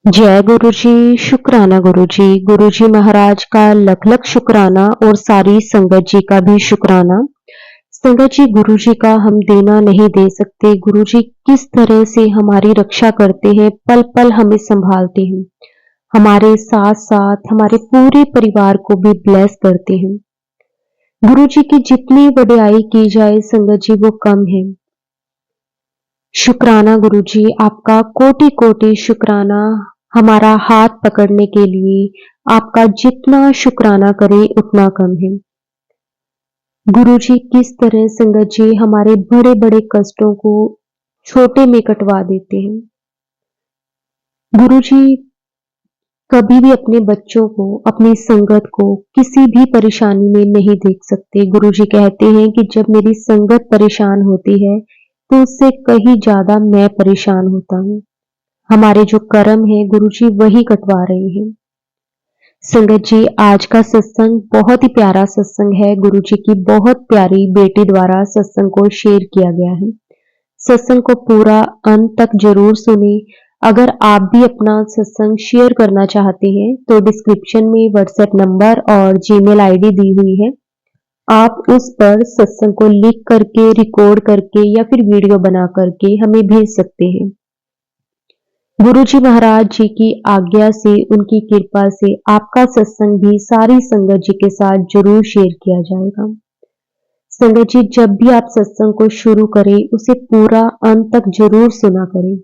जय गुरु जी, शुक्राना गुरु जी। गुरु जी महाराज का लख लख शुक्राना और सारी संगत जी का भी शुक्राना। संगत जी, गुरु जी का हम देना नहीं दे सकते। गुरु जी किस तरह से हमारी रक्षा करते हैं, पल पल हमें संभालते हैं, हमारे साथ साथ हमारे पूरे परिवार को भी ब्लेस करते हैं। गुरु जी की जितनी वडियाई की जाए संगत जी वो कम है। शुक्राना गुरु जी, आपका कोटि कोटि शुक्राना। हमारा हाथ पकड़ने के लिए आपका जितना शुक्राना करें उतना कम है। गुरु जी किस तरह संगत जी हमारे बड़े बड़े कष्टों को छोटे में कटवा देते हैं। गुरु जी कभी भी अपने बच्चों को, अपनी संगत को किसी भी परेशानी में नहीं देख सकते। गुरु जी कहते हैं कि जब मेरी संगत परेशान होती है तो उससे कहीं ज्यादा मैं परेशान होता हूँ। हमारे जो कर्म है गुरु जी वही कटवा रहे हैं। संगत जी, आज का सत्संग बहुत ही प्यारा सत्संग है। गुरु जी की बहुत प्यारी बेटी द्वारा सत्संग को शेयर किया गया है। सत्संग को पूरा अंत तक जरूर सुने। अगर आप भी अपना सत्संग शेयर करना चाहते हैं तो डिस्क्रिप्शन में व्हाट्सएप नंबर और जीमेल आईडी दी हुई है। आप उस पर सत्संग को लिख करके, रिकॉर्ड करके या फिर वीडियो बना करके हमें भेज सकते हैं। गुरु जी महाराज जी की आज्ञा से, उनकी कृपा से आपका सत्संग भी सारी संगत जी के साथ जरूर शेयर किया जाएगा। संगत जी, जब भी आप सत्संग को शुरू करें उसे पूरा अंत तक जरूर सुना करें।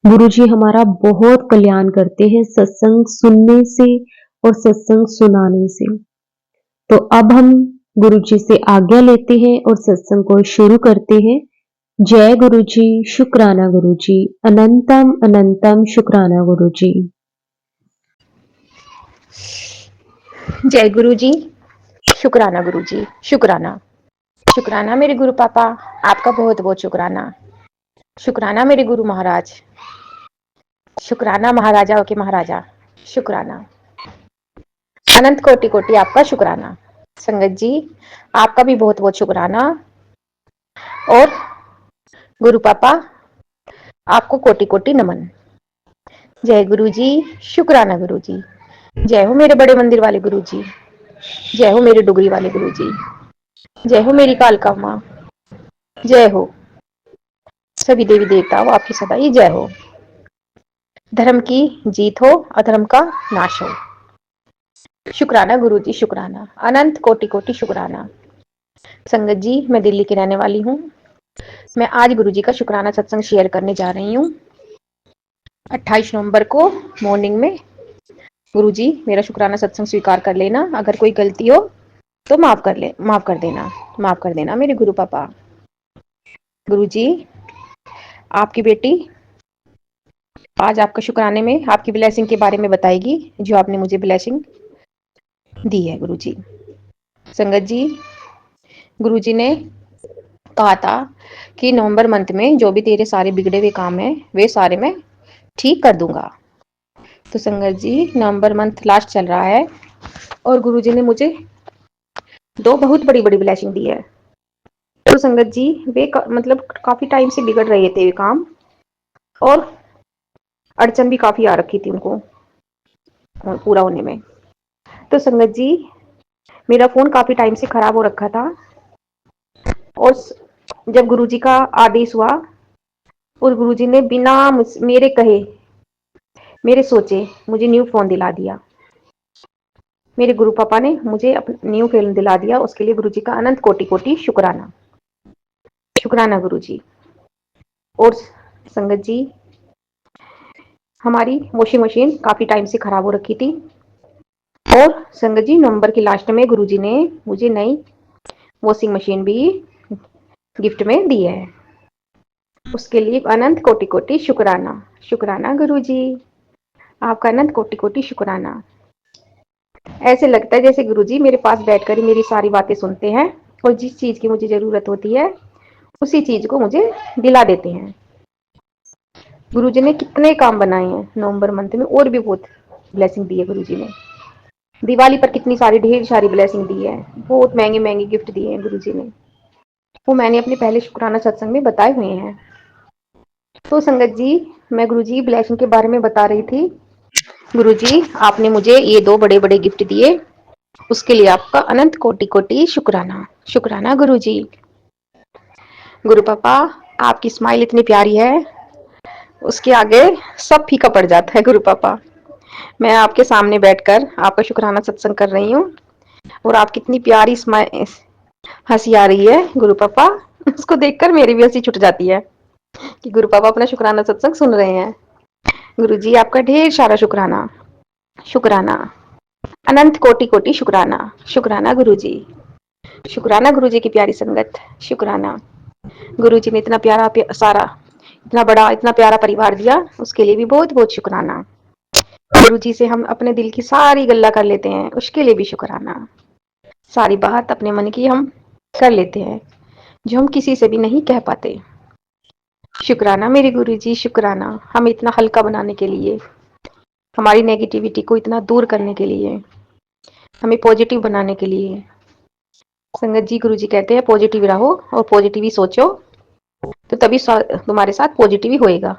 गुरु जी हमारा बहुत कल्याण करते हैं सत्संग सुनने से और सत्संग सुनाने से। तो अब हम गुरु जी से आज्ञा लेते हैं और सत्संग को शुरू करते हैं। जय गुरु जी, शुक्राना गुरु जी, अनंतम अनंतम शुक्राना गुरु जी। जय गुरु जी, शुक्राना गुरु जी, शुक्राना। शुक्राना मेरे गुरु पापा, आपका बहुत बहुत शुक्राना। शुक्राना मेरे गुरु महाराज, शुक्राना महाराजाओं के महाराजा, शुक्राना। अनंत कोटि कोटि आपका शुक्राना। संगत जी, आपका भी बहुत बहुत शुक्राना। और गुरु पापा, आपको कोटि कोटि नमन। जय गुरु जी, शुक्राना गुरु जी। जय हो मेरे बड़े मंदिर वाले गुरु जी, जय हो मेरे डुगरी वाले गुरु जी, जय हो मेरी कालका माँ, जय हो सभी देवी देवताओं, आपकी सदा ही जय हो। धर्म की जीत हो, अधर्म का नाश हो। शुक्राना गुरु जी, शुक्राना। अनंत कोटि कोटि शुक्राना। संगत जी, मैं दिल्ली की रहने वाली हूँ। मैं आज गुरु जी का शुक्राना सत्संग शेयर करने जा रही हूँ। 28 नवंबर को मॉर्निंग में। गुरु जी मेरा शुक्राना सत्संग स्वीकार कर लेना। अगर कोई गलती हो तो माफ कर देना मेरे गुरु पापा। गुरु जी, आपकी बेटी आज आपका शुक्राने में आपकी ब्लेसिंग के बारे में बताएगी, जो आपने मुझे ब्लेसिंग दी है। गुरु जी, संगत जी, गुरु जी ने कहा था कि नवंबर मंथ में जो भी तेरे सारे बिगड़े हुए काम हैं वे सारे मैं ठीक कर दूंगा। तो संगत जी, नवंबर मंथ लास्ट चल रहा है और गुरु जी ने मुझे 2 बहुत बड़ी बड़ी ब्लेसिंग दी है। तो संगत जी, वे मतलब काफी टाइम से बिगड़ रहे थे वे काम, और अड़चन भी काफी आ रखी थी उनको पूरा होने में। तो संगत जी, मेरा फोन काफी टाइम से खराब हो रखा था, और जब गुरुजी का आदेश हुआ और गुरुजी ने बिना मेरे कहे, मेरे सोचे मुझे न्यू फोन दिला दिया। मेरे गुरु पापा ने मुझे न्यू फोन दिला दिया, उसके लिए गुरुजी का अनंत कोटि कोटि शुक्राना। शुक्राना गुरु जी। और संगत जी, हमारी वॉशिंग मशीन काफी टाइम से खराब हो रखी थी, और संगत जी नवंबर के लास्ट में गुरुजी ने मुझे नई वॉशिंग मशीन भी गिफ्ट में दी है। उसके लिए अनंत कोटि कोटि शुक्राना। शुक्राना गुरु जी, आपका अनंत कोटि कोटि शुक्राना। ऐसे लगता है जैसे गुरुजी मेरे पास बैठकर ही मेरी सारी बातें सुनते हैं, और जिस चीज की मुझे जरूरत होती है उसी चीज को मुझे दिला देते हैं। गुरुजी ने कितने काम बनाए हैं नवंबर मंथ में, और भी बहुत ब्लेसिंग दी है गुरुजी ने। दिवाली पर कितनी सारी ढेर सारी ब्लेसिंग दी है, बहुत महंगे महंगे गिफ्ट दिए हैं गुरुजी ने। वो मैंने अपने पहले शुक्राना सत्संग में बताए हुए हैं। तो संगत जी, मैं गुरुजी ब्लेसिंग के बारे में बता रही थी। गुरुजी, आपने मुझे ये 2 बड़े-बड़े गिफ्ट दिए, उसके लिए आपका अनंत कोटि-कोटि शुक्राना। शुक्राना गुरुजी। गुरु पापा, आपकी स्माइल इतनी प्यारी है, उसके आगे सब फीका पड़ जाता है गुरु पापा। मैं आपके सामने बैठकर आपका शुक्राना सत्संग कर रही हूँ और आपकी इतनी प्यारी स्माइल हंसी आ रही है गुरु पापा, उसको देखकर मेरी भी हंसी छूट जाती है कि गुरु पापा अपना शुक्राना सत्संग सुन रहे हैं। गुरु जी, आपका ढेर सारा शुक्राना। शुक्राना, अनंत कोटि कोटि शुक्राना। शुक्राना गुरु जी। शुक्राना गुरु जी की प्यारी संगत। शुक्राना गुरु जी ने इतना प्यारा सारा, इतना बड़ा, इतना प्यारा परिवार दिया, उसके लिए भी बहुत बहुत शुक्राना। गुरु जी से हम अपने दिल की सारी गल्ला कर लेते हैं, उसके लिए भी शुक्राना। सारी बात अपने मन की हम कर लेते हैं, जो हम किसी से भी नहीं कह पाते। शुक्राना मेरे गुरु जी, शुक्राना हमें इतना हल्का बनाने के लिए, हमारी नेगेटिविटी को इतना दूर करने के लिए, हमें पॉजिटिव बनाने के लिए। संगत जी, गुरु जी कहते हैं पॉजिटिव रहो और पॉजिटिव ही सोचो, तो तभी तुम्हारे साथ पॉजिटिव ही होएगा।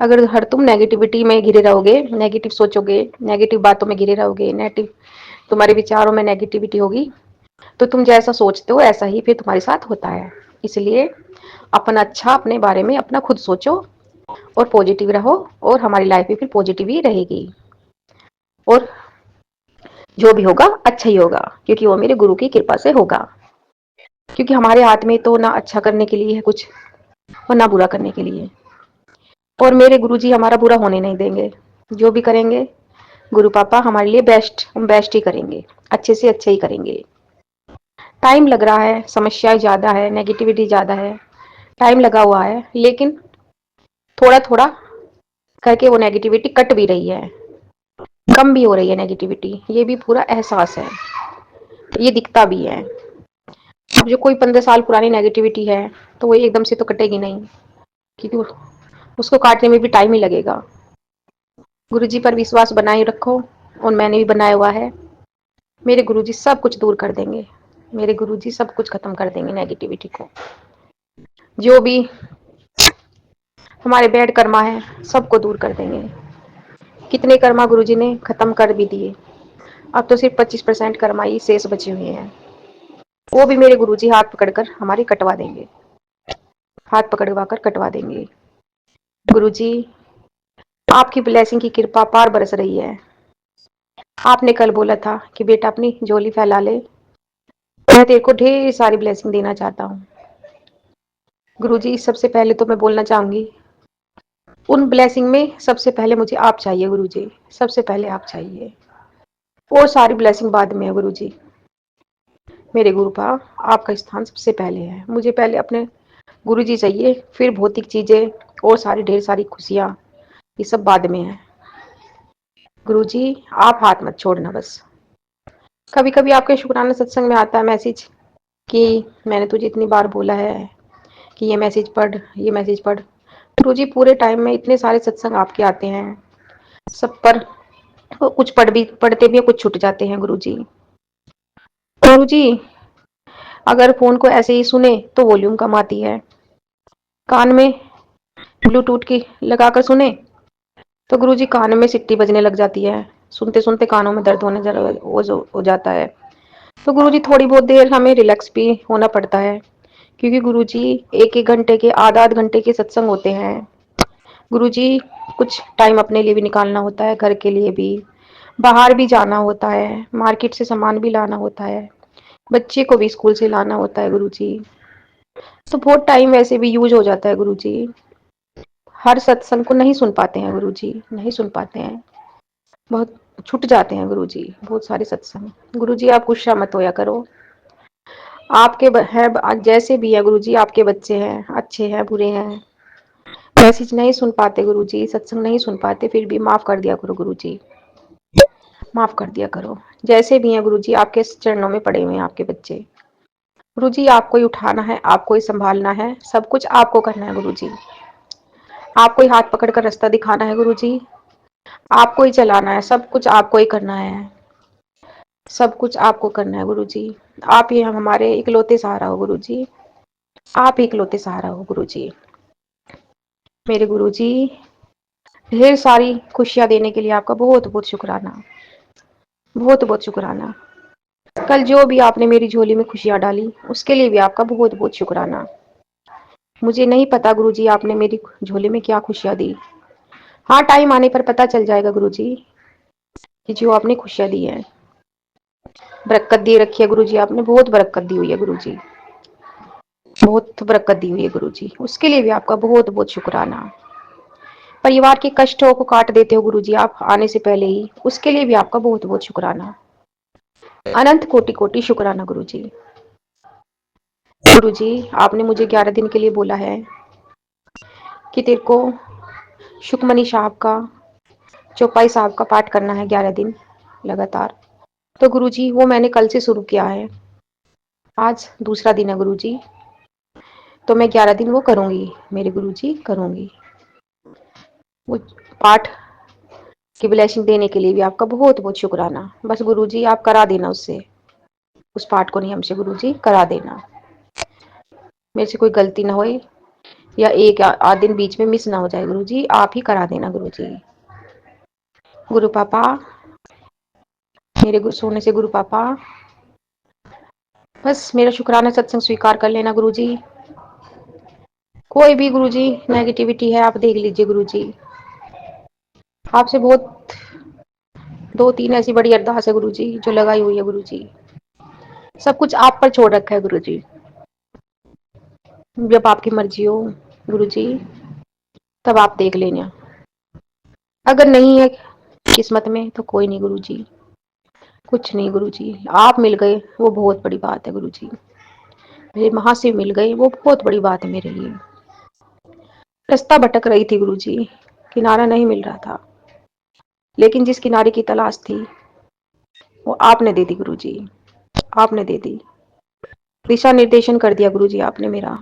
अगर हर तुम नेगेटिविटी में घिरे रहोगे, नेगेटिव सोचोगे, नेगेटिव बातों में घिरे रहोगे, नेगेटिव तुम्हारे विचारों में नेगेटिविटी होगी, तो तुम जैसा सोचते हो ऐसा ही फिर तुम्हारे साथ होता है। इसलिए अपना अच्छा, अपने बारे में अपना खुद सोचो और पॉजिटिव रहो, और हमारी लाइफ भी फिर पॉजिटिव ही रहेगी, और जो भी होगा अच्छा ही होगा, क्योंकि वो मेरे गुरु की कृपा से होगा। क्योंकि हमारे हाथ में तो ना अच्छा करने के लिए है कुछ, और ना बुरा करने के लिए, और मेरे गुरु जी हमारा बुरा होने नहीं देंगे। जो भी करेंगे गुरु पापा हमारे लिए बेस्ट, हम बेस्ट ही करेंगे, अच्छे से अच्छे ही करेंगे। टाइम लग रहा है, समस्याएं ज्यादा है, नेगेटिविटी ज्यादा है, टाइम लगा हुआ है, लेकिन थोड़ा थोड़ा करके वो नेगेटिविटी कट भी रही है, कम भी हो रही है नेगेटिविटी, ये भी पूरा एहसास है, ये दिखता भी है। अब जो कोई 15 साल पुरानी नेगेटिविटी है, तो वो एकदम से तो कटेगी नहीं, क्योंकि उसको काटने में भी टाइम ही लगेगा। गुरुजी पर विश्वास बनाए रखो, और मैंने भी बनाया हुआ है। मेरे गुरुजी सब कुछ दूर कर देंगे, मेरे गुरुजी सब कुछ खत्म कर देंगे नेगेटिविटी को। जो भी हमारे बैड कर्मा है सबको दूर कर देंगे। कितने कर्मा गुरुजी ने खत्म कर भी दिए, अब तो सिर्फ 25% कर्मा ही शेष बचे हुए हैं, वो भी मेरे गुरुजी हाथ पकड़कर हमारे कटवा देंगे, हाथ पकड़वा कर कटवा देंगे। गुरुजी, आपकी ब्लेसिंग की कृपा पार बरस रही है। आपने कल बोला था कि बेटा अपनी झोली फैला ले, मैं तेरे को ढेर सारी ब्लेसिंग देना चाहता हूँ। गुरुजी, सबसे पहले तो मैं बोलना चाहूंगी, उन ब्लेसिंग में सबसे पहले मुझे आप चाहिए गुरुजी, सबसे पहले आप चाहिए, और सारी ब्लेसिंग बाद में है गुरुजी। मेरे गुरुपा, आपका स्थान सबसे पहले है, मुझे पहले अपने गुरुजी चाहिए, फिर भौतिक चीजें और सारी ढेर सारी खुशियां, ये सब बाद में है। गुरुजी, आप हाथ मत छोड़ना बस। कभी कभी आपके शुक्राना सत्संग में आता है मैसेज कि मैंने तुझे इतनी बार बोला है कि ये मैसेज पढ़, ये मैसेज पढ़। गुरुजी, पूरे टाइम में इतने सारे सत्संग आपके आते हैं, सब पर कुछ पढ़ते भी कुछ छूट जाते हैं गुरुजी। गुरुजी, अगर फोन को ऐसे ही सुने तो वॉल्यूम कम आती है, कान में ब्लूटूथ की लगाकर सुने तो गुरुजी कान में सिट्टी बजने लग जाती है, सुनते सुनते कानों में दर्द होने हो जाता है। तो गुरुजी, थोड़ी बहुत देर हमें रिलैक्स भी होना पड़ता है, क्योंकि गुरुजी 1-1 घंटे के, आध-आध घंटे के सत्संग होते हैं। गुरुजी, कुछ टाइम अपने लिए भी निकालना होता है, घर के लिए भी, बाहर भी जाना होता है, मार्केट से सामान भी लाना होता है, बच्चे को भी स्कूल से लाना होता है गुरुजी, तो बहुत टाइम वैसे भी यूज हो जाता है गुरुजी। हर सत्संग को नहीं सुन पाते हैं गुरुजी, नहीं सुन पाते हैं, बहुत छूट जाते हैं गुरुजी, बहुत सारे सत्संग। गुरुजी, आप गुस्सा मत होया करो, आपके है जैसे भी है गुरुजी, आपके बच्चे हैं, अच्छे हैं बुरे हैं, मैसेज नहीं सुन पाते गुरुजी, सत्संग नहीं सुन पाते, फिर भी माफ कर दिया करो गुरुजी, माफ कर दिया करो। जैसे भी हैं गुरुजी, आपके चरणों में पड़े हुए हैं आपके बच्चे। गुरुजी, आपको ही उठाना है, आपको ही संभालना है, सब कुछ आपको करना है गुरुजी, आपको ही हाथ पकड़ कर रास्ता दिखाना है गुरुजी, आपको ही चलाना है, सब कुछ आपको ही करना है, सब कुछ आपको करना है गुरुजी। आप ही हमारे इकलौते सहारा हो गुरुजी, आप ही इकलौते सहारा हो गुरुजी। मेरे गुरुजी, ढेर सारी खुशियाँ देने के लिए आपका बहुत-बहुत शुक्राना। बहुत-बहुत शुक्राना। कल जो भी आपने मेरी झोली में खुशियाँ डाली, उसके लिए भी आपका बहुत-बहुत शुक्राना। मुझे नहीं पता गुरुजी आपने मेरी झोली में क्या खुशियाँ दी। हाँ, टाइम आने पर पता चल जाएगा गुरुजी कि जो आपने खुशियाँ दी हैं। बरकत दे रखी है गुरुजी आपने, बहुत बरकत दी हुई है गुरुजी। बहुत बरकत दी हुई है गुरुजी। उसके लिए भी आपका बहुत-बहुत शुक्राना। परिवार के कष्टों को काट देते हो गुरुजी आप आने से पहले ही, उसके लिए भी आपका बहुत-बहुत शुक्राना। अनंत कोटि-कोटि शुक्राना गुरुजी। गुरुजी, आपने मुझे 11 दिन के लिए बोला है कि तेरे को सुखमनी साहब का, चौपाई साहब का पाठ करना है 11 दिन लगातार। तो गुरुजी वो मैंने कल से शुरू किया है। आज दूसरा दिन है गुरुजी। तो मैं 11 दिन वो करूँगी, मेरे गुरुजी करूँगी। वो पाठ की ब्लेसिंग देने के लिए भी आपका बहुत-बहुत शुक्राना। बस गुरुजी आप करा देना उससे, उस पाठ को नहीं हमसे गुरुजी करा देना। मेरे से कोई गलती ना होए या एक आध दिन बीच में मिस ना हो जाए गुरुजी, आप ही करा देना गुरुजी। गुरु पापा, मेरे सोने से गुरु पापा, बस मेरा शुक्राना सत्संग स्वीकार कर लेना गुरुजी। कोई भी गुरुजी नेगेटिविटी है आप देख लीजिए गुरुजी। आपसे बहुत 2-3 ऐसी बड़ी अरदास है गुरुजी जो लगाई हुई है गुरुजी। सब कुछ आप पर छोड़ रखा है गुरुजी। जब आपकी मर्जी हो गुरुजी, तब आप देख लेना। अगर नहीं है किस्मत में तो कोई नहीं गुरुजी, कुछ नहीं गुरुजी। आप मिल गए वो बहुत बड़ी बात है गुरुजी। मेरे महाशिव मिल गए वो बहुत बड़ी बात है मेरे लिए। रास्ता भटक रही थी गुरुजी, किनारा नहीं मिल रहा था, लेकिन जिस किनारे की तलाश थी वो आपने दे दी गुरुजी, आपने दे दी। दिशा निर्देशन कर दिया गुरुजी आपने मेरा।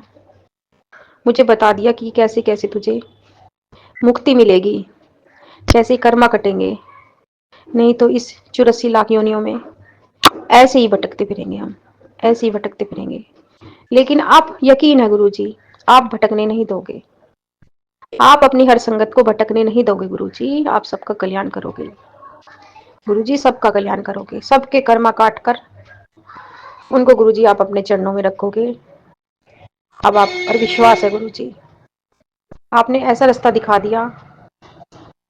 मुझे बता दिया कि कैसे कैसे तुझे मुक्ति मिलेगी, कैसे कर्मा कटेंगे, नहीं तो इस 84 लाख योनियों में ऐसे ही भटकते फिरेंगे हम, ऐसे ही भटकते फिरेंगे। लेकिन आप यकीन है गुरुजी, आप भटकने नहीं दोगे। आप अपनी हर संगत को भटकने नहीं दोगे गुरुजी, आप सबका कल्याण करोगे गुरुजी, सबका कल्याण करोगे। सबके कर्मा काट कर उनको गुरुजी आप अपने चरणों में रखोगे। अब आप पर विश्वास है गुरुजी। आपने ऐसा रास्ता दिखा दिया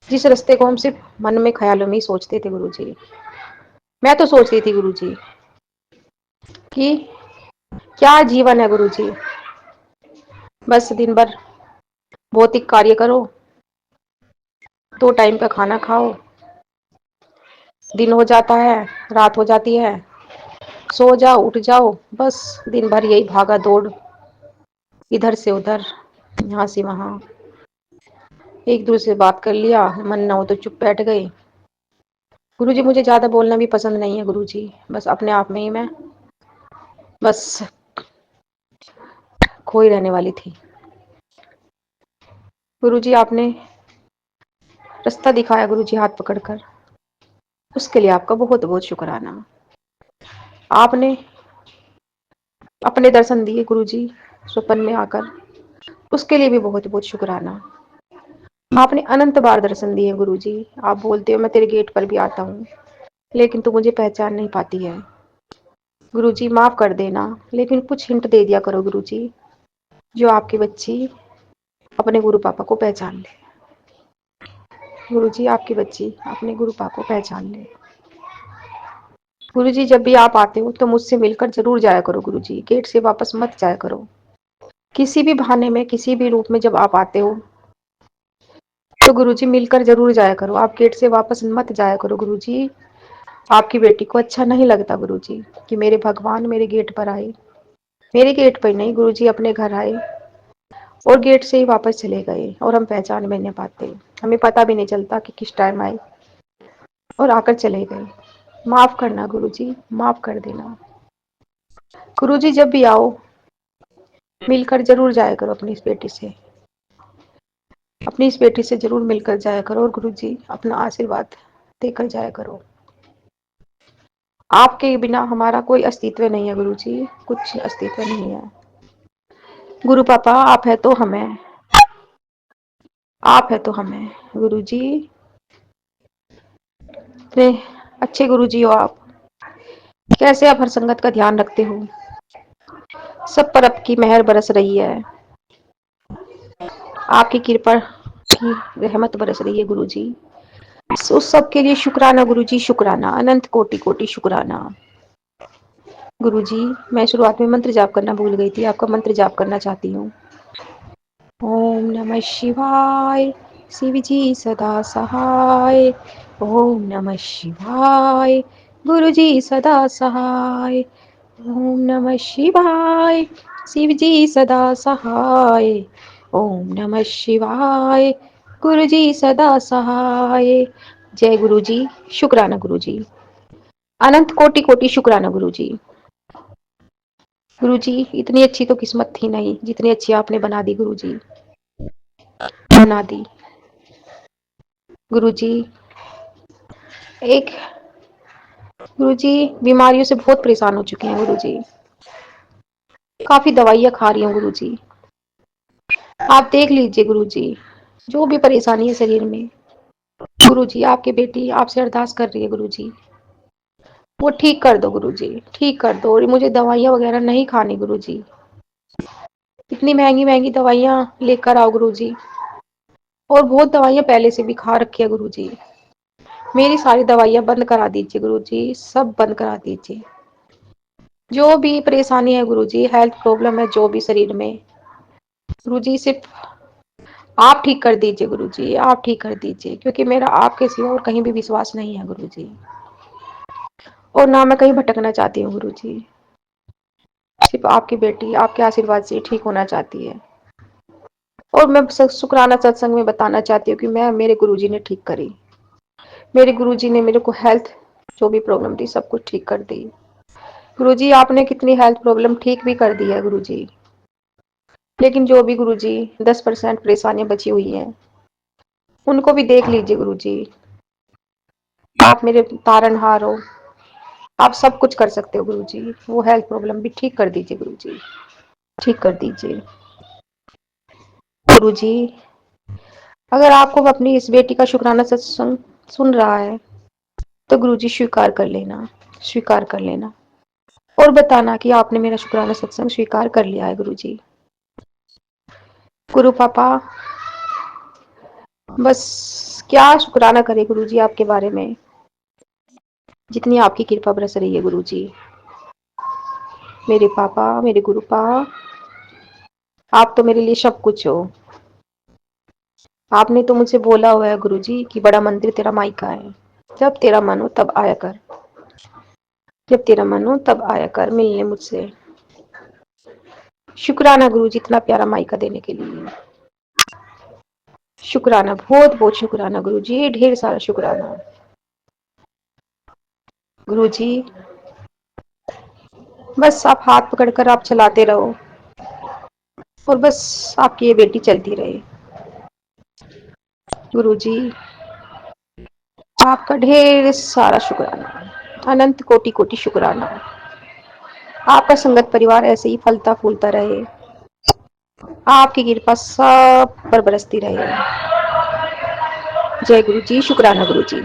जिस रास्ते को हम सिर्फ मन में ख्यालों में ही सोचते थे गुरुजी। मैं तो सोच रही थी गुरुजी कि क्या जीवन है गुरुजी, बस दिन भर भौतिक कार्य करो, 2 टाइम का खाना खाओ, दिन हो जाता है, रात हो जाती है, सो जाओ, उठ जाओ, बस दिन भर यही भागा दौड़, इधर से उधर, यहाँ से वहाँ। एक दूसरे से बात कर लिया, मन ना हो तो चुप बैठ गए। गुरुजी मुझे ज्यादा बोलना भी पसंद नहीं है गुरुजी, बस अपने आप में ही मैं बस खोई रहने वाली थी। गुरुजी आपने रास्ता दिखाया गुरुजी हाथ पकड़कर, उसके लिए आपका बहुत बहुत शुक्राना। आपने अपने दर्शन दिए गुरुजी स्वप्न में आकर, उसके लिए भी बहुत बहुत शुक्राना। आपने अनंत बार दर्शन दिए गुरुजी। आप बोलते हो मैं तेरे गेट पर भी आता हूँ, लेकिन तू मुझे पहचान नहीं पाती है गुरुजी, माफ कर देना। लेकिन कुछ हिंट दे दिया करो गुरुजी, जो आपकी बच्ची अपने गुरु पापा को पहचान ले। गुरुजी आपकी बच्ची अपने गुरु पापा को पहचान ले। गुरुजी जब भी आप आते हो तो मुझसे मिलकर जरूर जाया करो गुरुजी, गेट से वापस मत जाया करो। किसी भी बहाने में, किसी भी रूप में जब आप आते हो तो गुरुजी मिलकर जरूर जाया करो। आप गेट से वापस मत जाया करो गुरुजी। आपकी बेटी को अच्छा नहीं लगता गुरुजी कि मेरे भगवान मेरे गेट पर आए। मेरे गेट पर नहीं गुरुजी, अपने घर आए और गेट से ही वापस चले गए, और हम पहचान भी नहीं पाते। हमें पता भी नहीं चलता कि किस टाइम आए और आकर चले गए। माफ करना गुरुजी, माफ कर देना गुरुजी। जब भी आओ मिलकर जरूर जाया करो अपनी इस बेटी से, अपनी इस बेटी से जरूर मिलकर जाया करो, और गुरुजी अपना आशीर्वाद देकर जाया करो। आपके बिना हमारा कोई अस्तित्व नहीं है गुरुजी, कुछ अस्तित्व नहीं है। गुरु पापा आप है तो हम है, आप है तो हम हैं गुरु जी। इतने अच्छे गुरु जी हो आप। कैसे आप हर संगत का ध्यान रखते हो। सब पर आपकी मेहर बरस रही है। आपकी कृपा की रहमत बरस रही है गुरु जी। उस सब के लिए शुक्राना गुरु जी, शुक्राना, अनंत कोटि कोटि शुक्राना। गुरु जी, मैं शुरुआत में मंत्र जाप करना भूल गई थी, आपका मंत्र जाप करना चाहती हूँ। ओम नमः शिवाय, शिव जी सदा सहाय। ओम नमः शिवाय, गुरु जी सदा सहाय। ओम नमः शिवाय, शिव जी सदा सहाय। ओम नमः शिवाय, गुरु जी सदा सहाय। जय गुरु जी, शुक्राना गुरु जी, अनंत कोटि कोटि शुक्राना गुरु जी। गुरु जी, इतनी अच्छी तो किस्मत थी नहीं जितनी अच्छी आपने बना दी गुरु जी, बना दी। गुरु जी, एक गुरु जी बीमारियों से बहुत परेशान हो चुके हैं गुरु जी। काफी दवाइयाँ खा रही हूँ गुरु जी। आप देख लीजिए गुरु जी, जो भी परेशानी है शरीर में। गुरु जी, आपकी बेटी आपसे अरदास कर रही है गुरु जी, वो ठीक कर दो गुरु जी, ठीक कर दो। और मुझे दवाइयाँ वगैरह नहीं खानी गुरु जी। इतनी महंगी महंगी दवाइयाँ लेकर आओ गुरु जी। और बहुत दवाइयाँ पहले से भी खा रखी है गुरु जी। मेरी सारी दवाइयाँ बंद करा दीजिए गुरु जी, सब बंद करा दीजिए। जो भी परेशानी है गुरु जी, हेल्थ प्रॉब्लम है जो भी शरीर में, गुरु जी सिर्फ आप ठीक कर दीजिए गुरु जी, आप ठीक कर दीजिए। क्योंकि मेरा आपके सिवा और कहीं भी विश्वास नहीं है गुरु जी, और ना मैं कहीं भटकना चाहती हूँ गुरु जी। सिर्फ आपकी बेटी आपके आशीर्वाद से ठीक होना चाहती है। और मैं शुक्राना सत्संग में बताना चाहती हूँ कि मैं मेरे गुरुजी ने ठीक करी। मेरे गुरुजी ने मेरे को हेल्थ जो भी प्रॉब्लम थी सब कुछ ठीक कर दी। गुरुजी, आपने कितनी हेल्थ प्रॉब्लम ठीक भी कर दी है गुरुजी। लेकिन जो भी गुरुजी 10% परेशानियां बची हुई हैं, उनको भी देख लीजिए गुरुजी। आप मेरे तारनहार हो, आप सब कुछ कर सकते हो गुरुजी। वो हेल्थ प्रॉब्लम भी ठीक कर दीजिए गुरुजी, ठीक कर दीजिए गुरुजी। अगर आपको अपनी इस बेटी का शुक्राना सत्संग सुन रहा है तो गुरुजी स्वीकार कर लेना, स्वीकार कर लेना। और बताना कि आपने मेरा शुक्राना सत्संग स्वीकार कर लिया है गुरुजी। गुरु पापा, बस क्या शुक्राना करे गुरुजी आपके बारे में, जितनी आपकी कृपा बरस रही है गुरुजी। मेरे पापा, मेरे गुरु पापा, आप तो मेरे लिए सब कुछ हो। आपने तो मुझसे बोला हुआ है गुरुजी कि बड़ा मंदिर तेरा मायका है। जब तेरा मन हो तब आया कर, जब तेरा मन हो तब आया कर मिलने मुझसे। शुक्राना गुरुजी इतना प्यारा मायका देने के लिए। शुक्राना, बहुत बहुत शुक्राना गुरुजी, ढेर सारा शुक्राना गुरुजी। बस आप हाथ पकड़कर आप चलाते रहो, और बस आपकी ये बेटी चलती रहे गुरुजी। आपका ढेर सारा शुक्राना, अनंत कोटि कोटि शुक्राना। आपका संगत परिवार ऐसे ही फलता फूलता रहे, आपकी कृपा सब पर बरसती रहे। जय गुरु जी, शुक्राना गुरु जी।